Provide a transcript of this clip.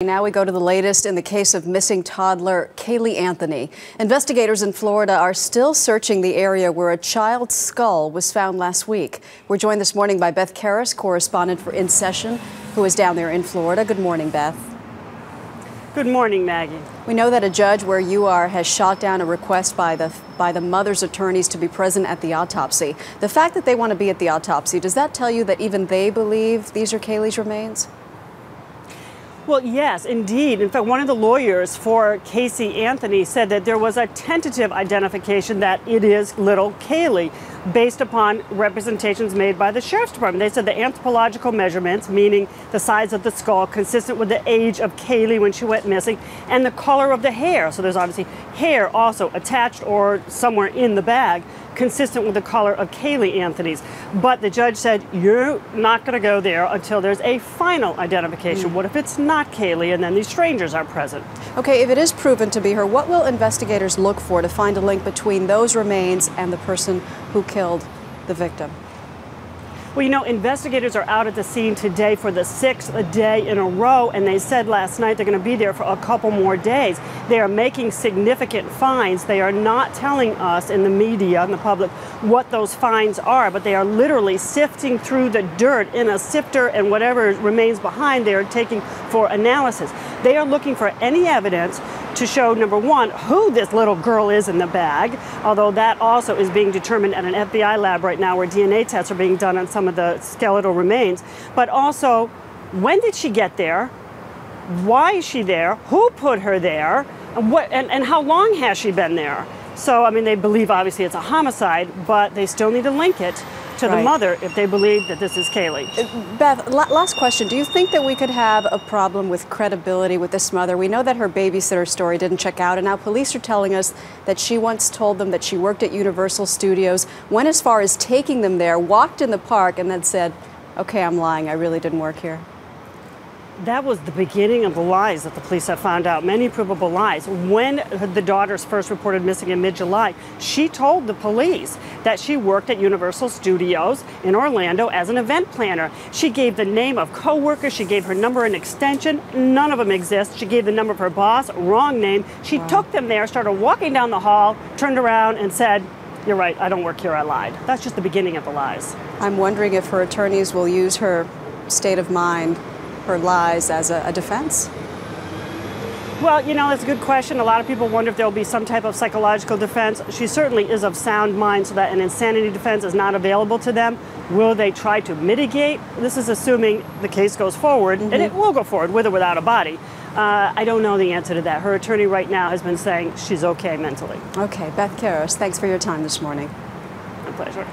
Now we go to the latest in the case of missing toddler Caylee Anthony. Investigators in Florida are still searching the area where a child's skull was found last week. We're joined this morning by Beth Karas, correspondent for In Session, who is down there in Florida. Good morning, Beth. Good morning, Maggie. We know that a judge where you are has shot down a request by the mother's attorneys to be present at the autopsy. The fact that they want to be at the autopsy, does that tell you that even they believe these are Caylee's remains? Well, yes, indeed. In fact, one of the lawyers for Caylee Anthony said that there was a tentative identification that it is little Caylee, based upon representations made by the Sheriff's Department. They said the anthropological measurements, meaning the size of the skull, consistent with the age of Caylee when she went missing, and the color of the hair. So there's obviously hair also attached or somewhere in the bag, consistent with the color of Caylee Anthony's. But the judge said, you're not going to go there until there's a final identification. What if it's not Caylee and then these strangers are present? Okay, if it is proven to be her, what will investigators look for to find a link between those remains and the person who killed the victim? Well, you know, investigators are out at the scene today for the 6th day in a row, and they said last night they're going to be there for a couple more days. They are making significant finds. They are not telling us in the media and the public what those finds are, but they are literally sifting through the dirt in a sifter, and whatever remains behind they are taking for analysis. They are looking for any evidence to show, number one, who this little girl is in the bag, although that also is being determined at an FBI lab right now where DNA tests are being done on some of the skeletal remains, but also when did she get there, why is she there, who put her there, and how long has she been there? So, I mean, they believe obviously it's a homicide, but they still need to link it to the mother if they believe that this is Caylee. Beth, last question. Do you think that we could have a problem with credibility with this mother? We know that her babysitter story didn't check out, and now police are telling us that she once told them that she worked at Universal Studios, went as far as taking them there, walked in the park, and then said, okay, I'm lying, I really didn't work here. That was the beginning of the lies that the police have found out, many provable lies. When the daughters first reported missing in mid-July, she told the police that she worked at Universal Studios in Orlando as an event planner. She gave the name of co-workers, she gave her number and extension, none of them exist. She gave the number of her boss, wrong name. She took them there, started walking down the hall, turned around and said, you're right, I don't work here, I lied. That's just the beginning of the lies. I'm wondering if her attorneys will use her state of mind, her lies, as a defense? Well, you know, that's a good question. A lot of people wonder if there will be some type of psychological defense. She certainly is of sound mind, so that an insanity defense is not available to them. Will they try to mitigate? This is assuming the case goes forward, and it will go forward with or without a body. I don't know the answer to that. Her attorney right now has been saying she's okay mentally. Okay, Beth Karas, thanks for your time this morning. My pleasure.